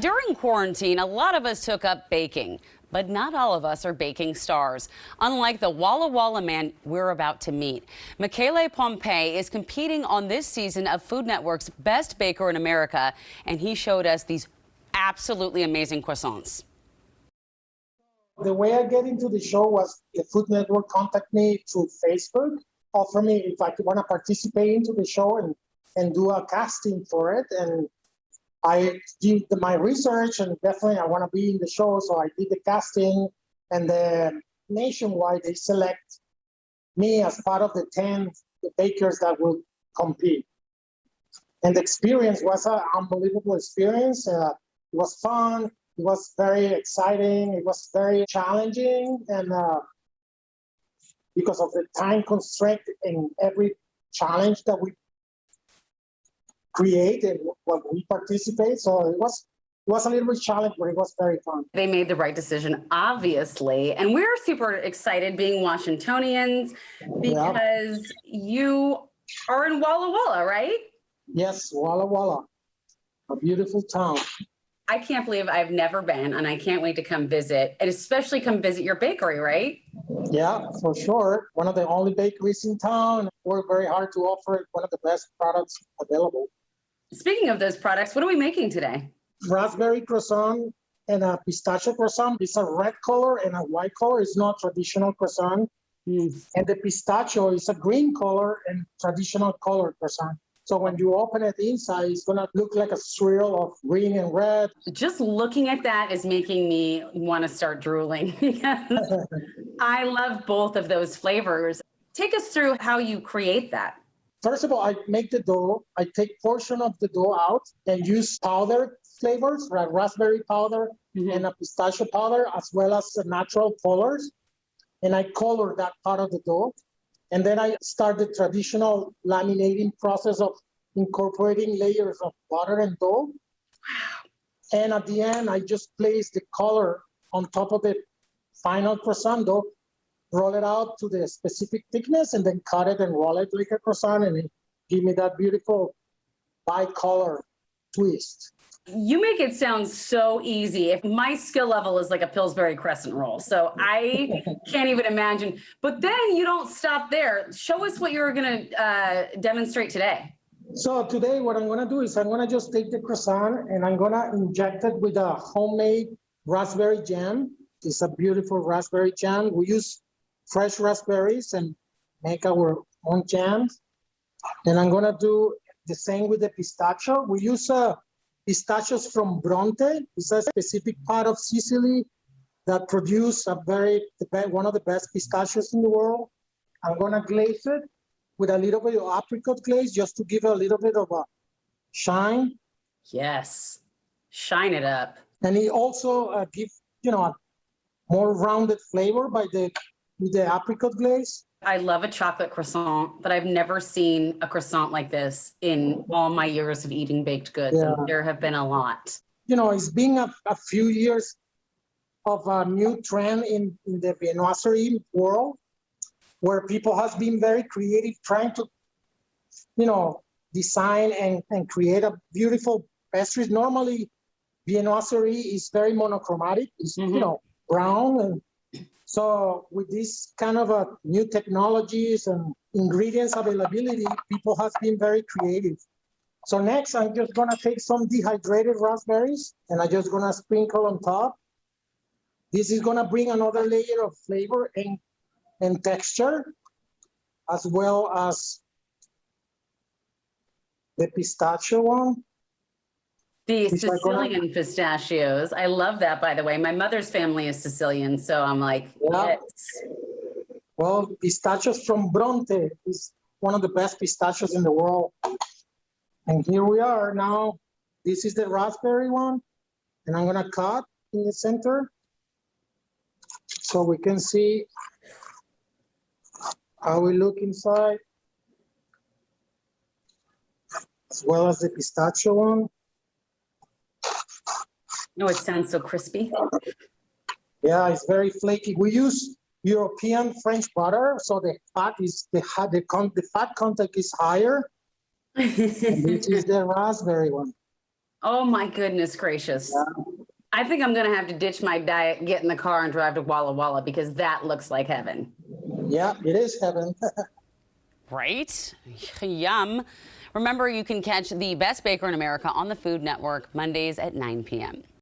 During quarantine, a lot of us took up baking, but not all of us are baking stars. Unlike the Walla Walla man we're about to meet, Michele Pompei is competing on this season of Food Network's Best Baker in America, and he showed us these absolutely amazing croissants. The way I get into the show was the Food Network contacted me through Facebook, offer me if I want to participate into the show and do a casting for it. And I did my research and definitely I want to be in the show. So I did the casting, and then nationwide they select me as part of the 10 bakers that will compete. And the experience was an unbelievable experience. It was fun. It was very exciting. It was very challenging. And because of the time constraint in every challenge that we create and what we participate. So it was a little bit challenging, but it was very fun. They made the right decision, obviously. And we're super excited being Washingtonians because you are in Walla Walla, right? Yes, Walla Walla, a beautiful town. I can't believe I've never been, and I can't wait to come visit, and especially come visit your bakery, right? Yeah, for sure. One of the only bakeries in town. Work very hard to offer one of the best products available. Speaking of those products, what are we making today? Raspberry croissant and a pistachio croissant. It's a red color and a white color. It's not traditional croissant. And the pistachio is a green color and traditional color croissant. So when you open it inside, it's going to look like a swirl of green and red. Just looking at that is making me want to start drooling because I love both of those flavors. Take us through how you create that. First of all, I make the dough. I take portion of the dough out and use powder flavors, like raspberry powder and a pistachio powder, as well as the natural colors. And I color that part of the dough. And then I start the traditional laminating process of incorporating layers of butter and dough. And at the end, I just place the color on top of the final croissant dough, roll it out to the specific thickness, and then cut it and roll it like a croissant, and give me that beautiful bicolor twist. You make it sound so easy. If my skill level is like a Pillsbury crescent roll, so I can't even imagine. But then you don't stop there. Show us what you're going to demonstrate today. So today what I'm going to do is I'm going to just take the croissant and I'm going to inject it with a homemade raspberry jam. It's a beautiful raspberry jam. We use fresh raspberries and make our own jams. And I'm going to do the same with the pistachio. We use pistachios from Bronte. It's a specific part of Sicily that produce one of the best pistachios in the world. I'm going to glaze it with a little bit of apricot glaze just to give it a little bit of a shine. Yes, shine it up. And it also gives, a more rounded flavor with the apricot glaze. I love a chocolate croissant, but I've never seen a croissant like this in all my years of eating baked goods. Yeah. And there have been a lot. It's been a few years of a new trend in the viennoiserie world, where people has been very creative, trying to, design and create a beautiful pastries. Normally, viennoiserie is very monochromatic. It's, brown. And so with this kind of new technologies and ingredients availability, people has been very creative. So next, I'm just going to take some dehydrated raspberries and I'm just going to sprinkle on top. This is going to bring another layer of flavor and texture, as well as the pistachio one. The Sicilian pistachios. I love that, by the way. My mother's family is Sicilian, so I'm like, yes. Well, pistachios from Bronte is one of the best pistachios in the world. And here we are now. This is the raspberry one, and I'm gonna cut in the center so we can see how we look inside, as well as the pistachio one. Oh, it sounds so crispy. Yeah, it's very flaky. We use European French butter, so the fat content is higher. And this is the raspberry one. Oh my goodness gracious. I think I'm going to have to ditch my diet, get in the car and drive to Walla Walla because that looks like heaven. Yeah, it is heaven. Right? Yum. Remember, you can catch The Best Baker in America on the Food Network Mondays at 9 p.m.